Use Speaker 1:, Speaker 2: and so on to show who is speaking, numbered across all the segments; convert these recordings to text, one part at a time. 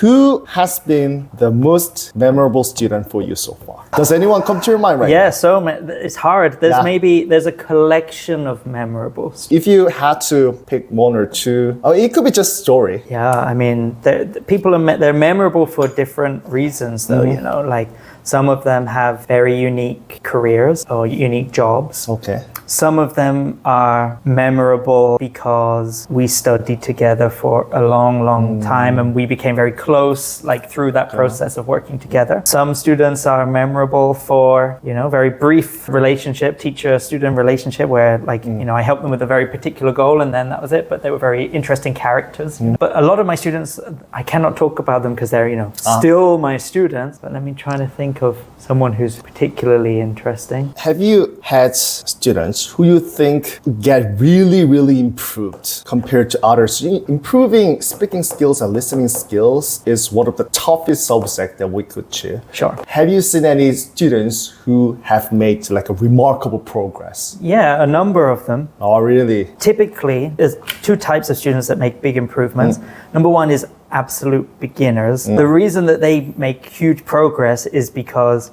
Speaker 1: Who has been the most memorable student for you so far? Does anyone come to your mind right now?
Speaker 2: It's hard. There's a collection of memorables.
Speaker 1: If you had to pick one or two, it could be just story.
Speaker 2: Yeah, I mean, they're memorable for different reasons, though. You know, like some of them have very unique careers or unique jobs.
Speaker 1: Okay.
Speaker 2: Some of them are memorable because we studied together for a long time and we became very close, like through that process of working together. Some students are memorable for, you know, very brief relationship, teacher-student relationship where you know, I helped them with a very particular goal and then that was it, but they were very interesting characters. But a lot of my students, I cannot talk about them because they're, you know, still my students, but let me try to think of someone who's particularly interesting.
Speaker 1: Have you had students who you think get really improved compared to others? Improving speaking skills and listening skills is one of the toughest subjects that we could choose.
Speaker 2: Sure.
Speaker 1: Have you seen any students who have made like a remarkable progress?
Speaker 2: Yeah, a number of them.
Speaker 1: Oh, really?
Speaker 2: Typically, there's two types of students that make big improvements. Number one is absolute beginners. The reason that they make huge progress is because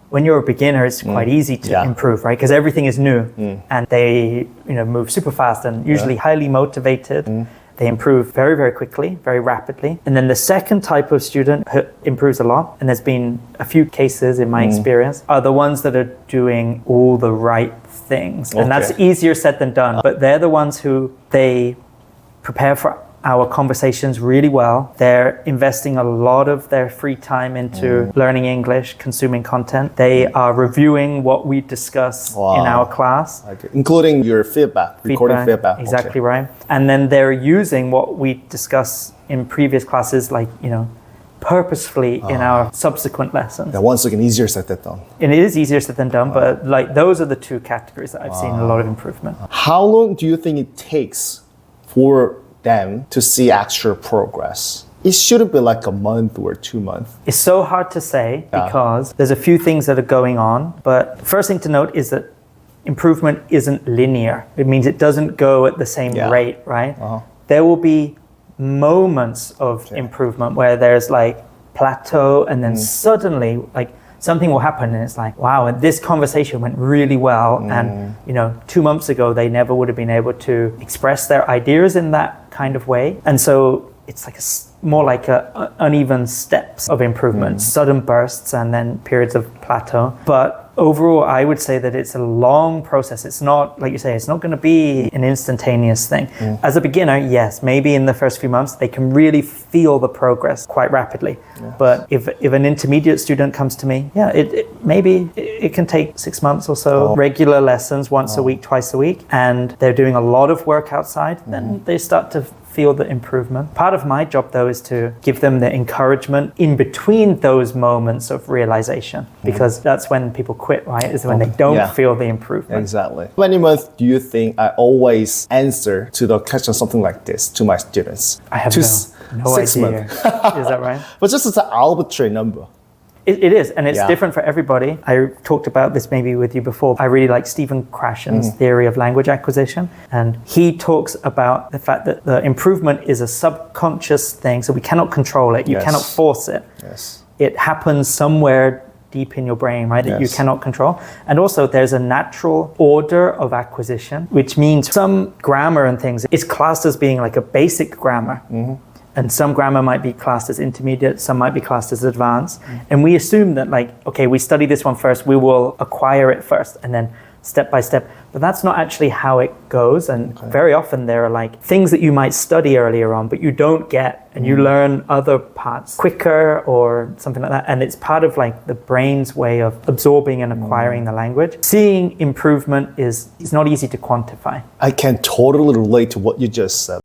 Speaker 2: when you're a beginner, it's quite easy to improve, right? Because everything is new and they, you know, move super fast and usually highly motivated. They improve very quickly, very rapidly. And then the second type of student who improves a lot, and there's been a few cases in my experience, are the ones that are doing all the right things. And that's easier said than done. But they're the ones who they prepare for our conversations really well. They're investing a lot of their free time into learning English, consuming content. They are reviewing what we discuss in our class.
Speaker 1: Okay. Including your recording feedback.
Speaker 2: Exactly right. And then they're using what we discuss in previous classes, like, you know, purposefully in our subsequent lessons.
Speaker 1: Yeah, once again, easier said than done.
Speaker 2: And it is easier said than done, but like those are the two categories that I've seen a lot of improvement.
Speaker 1: How long do you think it takes for them to see actual progress? It shouldn't be like a month or 2 months.
Speaker 2: It's so hard to say because there's a few things that are going on. But first thing to note is that improvement isn't linear. It means it doesn't go at the same rate, right? There will be moments of improvement where there's like plateau and then suddenly like something will happen and it's like, wow, this conversation went really well. And, you know, 2 months ago, they never would have been able to express their ideas in that kind of way. And so it's like more like uneven steps of improvement, sudden bursts and then periods of plateau. But overall, I would say that it's a long process. It's not, like you say, it's not going to be an instantaneous thing. As a beginner, yes, maybe in the first few months, they can really feel the progress quite rapidly. But if an intermediate student comes to me, maybe it can take 6 months or so, regular lessons once a week, twice a week, and they're doing a lot of work outside, then they start to feel the improvement. Part of my job, though, is to give them the encouragement in between those moments of realization, because that's when people quit, right? Is when they don't feel the improvement.
Speaker 1: Exactly. How many months do you think I always answer to the question something like this to my students?
Speaker 2: I have no
Speaker 1: 6
Speaker 2: idea.
Speaker 1: months.
Speaker 2: Is that right?
Speaker 1: But just as an arbitrary number.
Speaker 2: It is, and it's different for everybody. I talked about this maybe with you before. I really like Stephen Krashen's theory of language acquisition, and he talks about the fact that the improvement is a subconscious thing, so we cannot control it. You cannot force it. It happens somewhere deep in your brain, right, that you cannot control. And also there's a natural order of acquisition, which means some grammar and things is classed as being like a basic grammar. And some grammar might be classed as intermediate, some might be classed as advanced. And we assume that like, okay, we study this one first, we will acquire it first, and then step by step. But that's not actually how it goes. And very often there are like things that you might study earlier on, but you don't get, and you learn other parts quicker or something like that. And it's part of like the brain's way of absorbing and acquiring the language. Seeing improvement is not easy to quantify.
Speaker 1: I can totally relate to what you just said.